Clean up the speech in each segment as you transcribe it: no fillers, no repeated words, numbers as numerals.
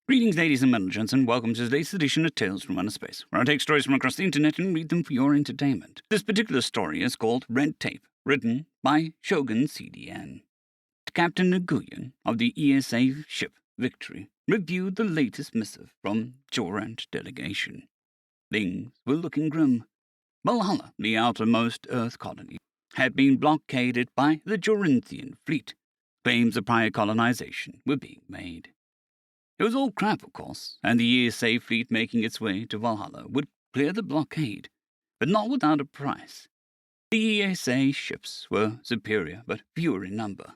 Greetings, ladies and gentlemen, and welcome to today's edition of Tales from Outer Space, where I take stories from across the internet and read them for your entertainment. This particular story is called Red Tape, written by Shogun CDN. Captain Nguyen of the ESA ship Victory reviewed the latest missive from Jorant delegation. Things were looking grim. Valhalla, the outermost Earth colony, had been blockaded by the Joranthian fleet. Claims of prior colonization were being made. It was all crap, of course, and the ESA fleet making its way to Valhalla would clear the blockade, but not without a price. The ESA ships were superior, but fewer in number.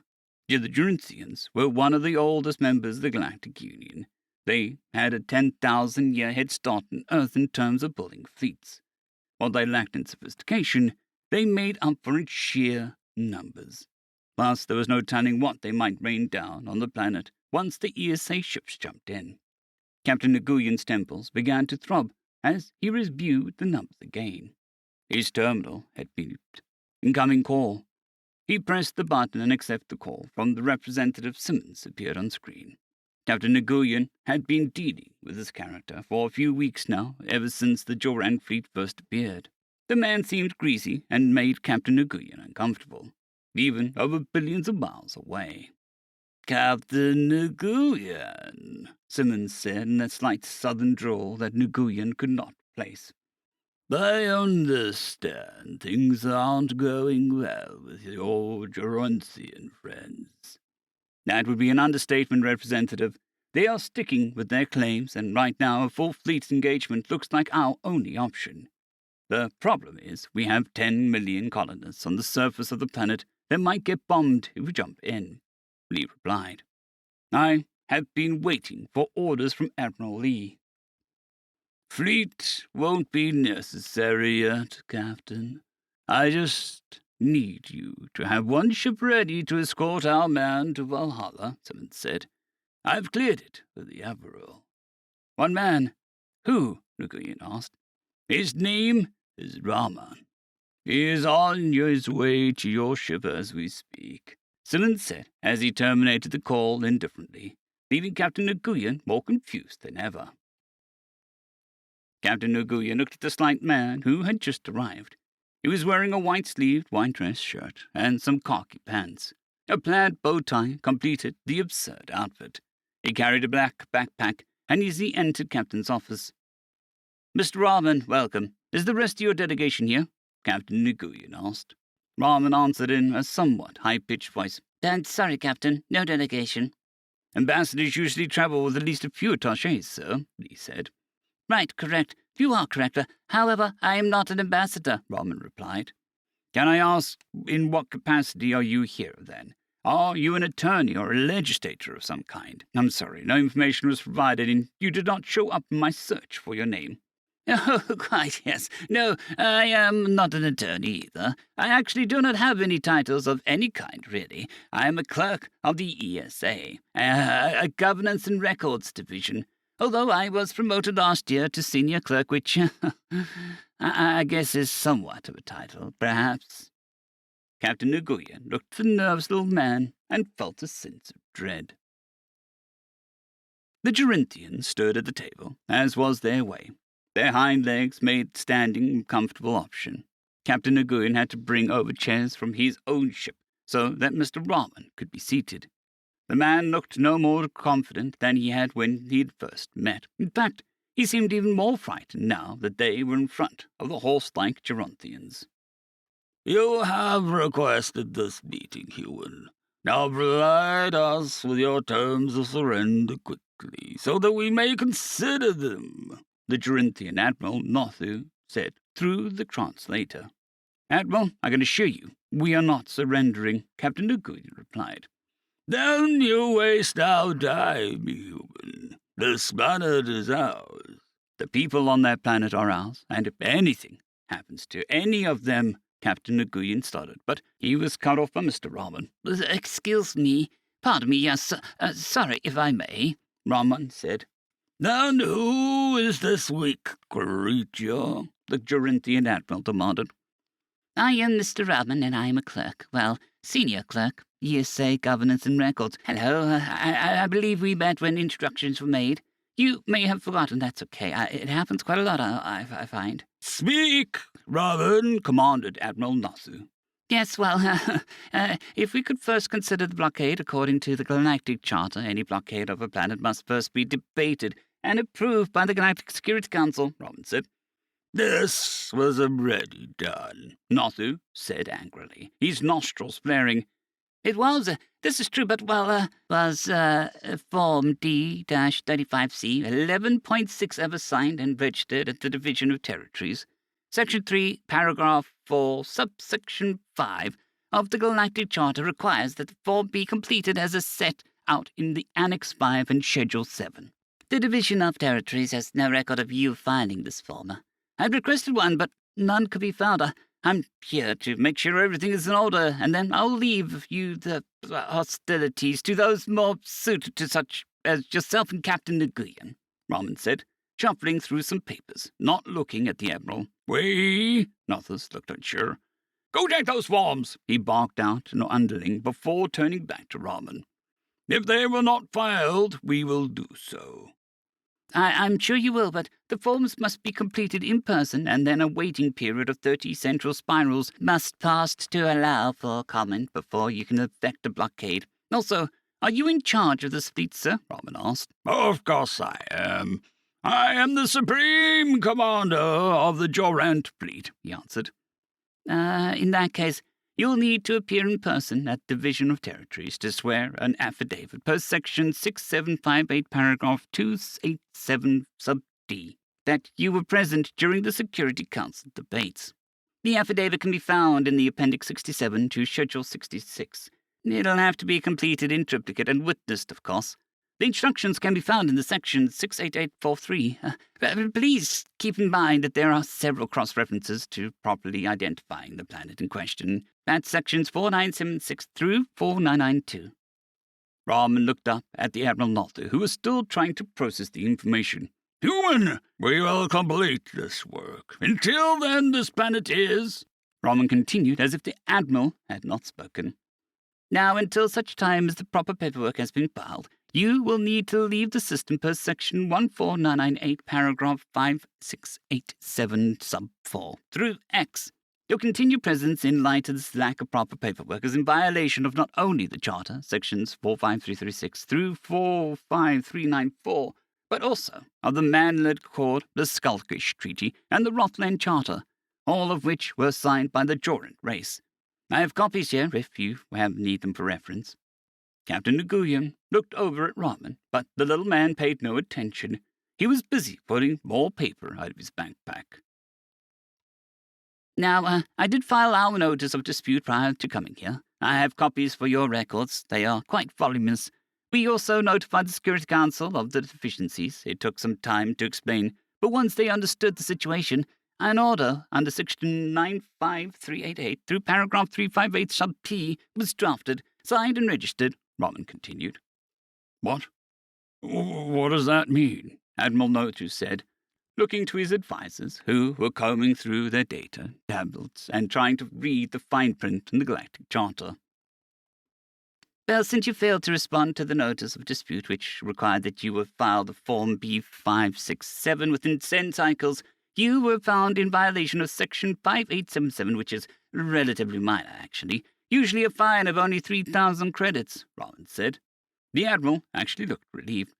Yet the Joranthians were one of the oldest members of the Galactic Union. They had a 10,000-year head start on Earth in terms of building fleets. While they lacked in sophistication, they made up for its sheer numbers. Plus, there was no telling what they might rain down on the planet once the ESA ships jumped in. Captain Nguyen's temples began to throb as he reviewed the numbers again. His terminal had beeped. Incoming call. He pressed the button and accepted the call from the representative Simmons appeared on screen. Captain Nguyen had been dealing with this character for a few weeks now, ever since the Jorant fleet first appeared. The man seemed greasy and made Captain Nguyen uncomfortable, even over billions of miles away. "Captain Nguyen," Simmons said in a slight southern drawl that Nguyen could not place. "I understand things aren't going well with your Joranthian friends." "That would be an understatement, Representative. They are sticking with their claims, and right now a full fleet engagement looks like our only option. The problem is we have 10 million colonists on the surface of the planet that might get bombed if we jump in," Lee replied. "I have been waiting for orders from Admiral Lee." "Fleet won't be necessary yet, Captain. I just need you to have one ship ready to escort our man to Valhalla," Simmons said. "I've cleared it for the Admiral." "One man? Who?" Nguyen asked. "His name is Rahman. He is on his way to your ship as we speak," Simmons said as he terminated the call indifferently, leaving Captain Nguyen more confused than ever. Captain Nguyen looked at the slight man who had just arrived. He was wearing a white-sleeved, white-dress shirt and some khaki pants. A plaid bow tie completed the absurd outfit. He carried a black backpack, and as he entered Captain's office, "Mr. Rahman, welcome. Is the rest of your delegation here?" Captain Nguyen asked. Rahman answered in a somewhat high-pitched voice. "Sorry, Captain, no delegation." "Ambassadors usually travel with at least a few attachés, sir," Lee said. "Right, correct. You are correct. However, I am not an ambassador," Rahman replied. "Can I ask, in what capacity are you here, then? Are you an attorney or a legislator of some kind? I'm sorry, no information was provided, and you did not show up in my search for your name." "Oh, quite, yes. No, I am not an attorney either. I actually do not have any titles of any kind, really. I am a clerk of the ESA, a governance and records division, although I was promoted last year to senior clerk, which I guess is somewhat of a title, perhaps." Captain Nguyen looked at the nervous little man and felt a sense of dread. The Joranthians stood at the table, as was their way. Their hind legs made standing a comfortable option. Captain Nguyen had to bring over chairs from his own ship so that Mr. Rahman could be seated. The man looked no more confident than he had when he had first met. In fact, he seemed even more frightened now that they were in front of the horse-like Joranthians. "You have requested this meeting, human. Now provide us with your terms of surrender quickly, so that we may consider them," the Joranthian Admiral Nothu said through the translator. "Admiral, I can assure you, we are not surrendering," Captain Nguyen replied. "Then you waste our time, human. This planet is ours. The people on that planet are ours, and if anything happens to any of them," Captain Nguyen started, but he was cut off by Mr. Rahman. "Excuse me. Pardon me, yes. Sorry, if I may," Rahman said. "Then who is this weak creature?" the Joranthian Admiral demanded. "I am Mr. Rahman, and I am a clerk. Well, senior clerk. ESA Governance and Records. Hello, I believe we met when introductions were made. You may have forgotten, that's okay. It happens quite a lot, I find. Speak, Robin, commanded Admiral Nasu. Yes, well, if we could first consider the blockade according to the Galactic Charter, any blockade of a planet must first be debated and approved by the Galactic Security Council, Robin said. This was already done, Nasu said angrily, his nostrils flaring. It was, this is true, but, well, was Form D-35C 11.6 ever signed and registered at the Division of Territories? Section 3, Paragraph 4, Subsection 5 of the Galactic Charter requires that the form be completed as is set out in the Annex 5 and Schedule 7. The Division of Territories has no record of you filing this form. I'd requested one, but none could be found. I'm here to make sure everything is in order, and then I'll leave you the hostilities to those more suited to such as yourself and Captain Nguyen, Raman said, shuffling through some papers, not looking at the Admiral. We? Nothus looked unsure. Go take those forms, he barked out to an underling before turning back to Raman. If they were not filed, we will do so. I'm sure you will, but the forms must be completed in person, and then a waiting period of 30 central spirals must pass to allow for comment before you can effect a blockade. Also, are you in charge of this fleet, sir? Raman asked. Of course I am. I am the Supreme Commander of the Jorant fleet, he answered. In that case, you'll need to appear in person at Division of Territories to swear an affidavit per Section 6758, Paragraph 287, sub D, that you were present during the Security Council debates. The affidavit can be found in the Appendix 67 to Schedule 66. It'll have to be completed in triplicate and witnessed, of course. The instructions can be found in the Section 68843. Please keep in mind that there are several cross-references to properly identifying the planet in question. That's Sections 4976 through 4992. Raman looked up at the Admiral Nother, who was still trying to process the information. Human, we will complete this work. Until then, this planet is... Raman continued as if the Admiral had not spoken. Now, until such time as the proper paperwork has been filed, you will need to leave the system per Section 14998, Paragraph 5687, sub 4, through X. Your continued presence in light of this lack of proper paperwork is in violation of not only the Charter, Sections 45336 through 45394, but also of the Man-led Accord, the Skulkish Treaty, and the Rothland Charter, all of which were signed by the Jorant race. I have copies here if you need them for reference. Captain Nguyen looked over at Raman, but the little man paid no attention. He was busy putting more paper out of his backpack. Now, I did file our notice of dispute prior to coming here. I have copies for your records. They are quite voluminous. We also notified the Security Council of the deficiencies. It took some time to explain, but once they understood the situation, an order under Section 95388 through Paragraph 358 sub P was drafted, signed and registered, Raman continued. What? What does that mean? Admiral Notu said, looking to his advisers, who were combing through their data, tablets, and trying to read the fine print in the Galactic Charter. Well, since you failed to respond to the notice of dispute, which required that you were filed the Form B567 within 10 cycles, you were found in violation of Section 5877, which is relatively minor, actually. Usually a fine of only 3,000 credits, Raman said. The Admiral actually looked relieved.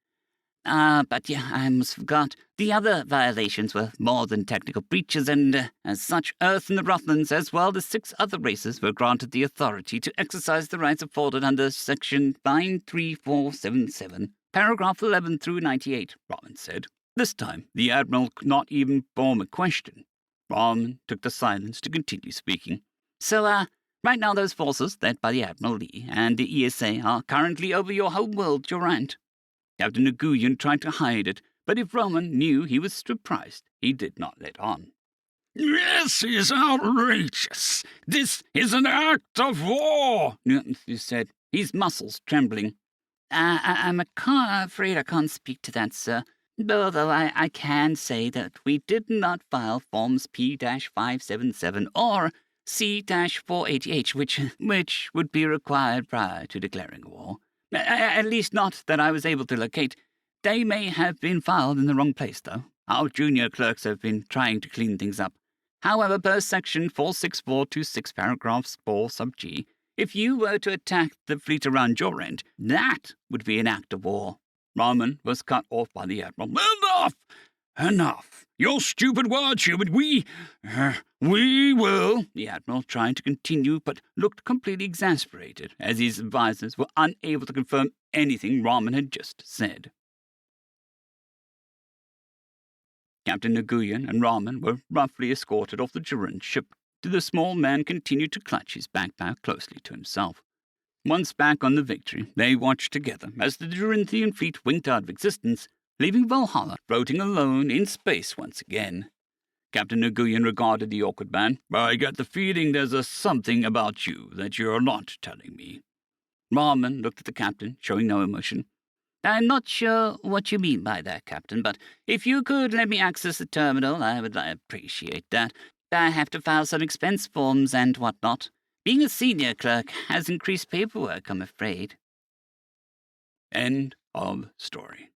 But yeah, I almost forgot. The other violations were more than technical breaches, and as such, Earth and the Rothlands, as well as 6 other races, were granted the authority to exercise the rights afforded under Section 93477, Paragraph 11 through 98, Raman said. This time, the Admiral could not even form a question. Raman took the silence to continue speaking. So, right now those forces, led by the Admiral Lee and the ESA, are currently over your home world, Jorant. Captain Nguyen tried to hide it, but if Raman knew he was surprised, he did not let on. This is outrageous. This is an act of war, he said, his muscles trembling. I'm afraid I can't speak to that, sir. Although I can say that we did not file Forms P-577 or C-488, which would be required prior to declaring war. At least not that I was able to locate. They may have been filed in the wrong place, though. Our junior clerks have been trying to clean things up. However, per section 46426 paragraphs 4 sub G, if you were to attack the fleet around your end, that would be an act of war. Rahman was cut off by the Admiral. Enough! Enough! Your stupid words, human. We will. The Admiral tried to continue, but looked completely exasperated, as his advisors were unable to confirm anything Rahman had just said. Captain Nguyen and Rahman were roughly escorted off the Durant ship. The small man continued to clutch his backpack closely to himself. Once back on the Victory, they watched together as the Duranthian fleet winked out of existence, leaving Valhalla floating alone in space once again. Captain Nguyen regarded the awkward man. I get the feeling there's a something about you that you're not telling me. Rahman looked at the captain, showing no emotion. I'm not sure what you mean by that, Captain, but if you could let me access the terminal, I would appreciate that. I have to file some expense forms and whatnot. Being a senior clerk has increased paperwork, I'm afraid. End of story.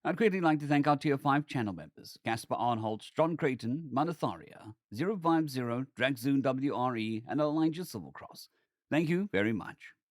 I'd greatly like to thank our Tier 5 channel members, Caspar Arnholtz, John Creighton, Manatharia, 050, Dragzoon WRE, and Elijah Silvercross. Thank you very much.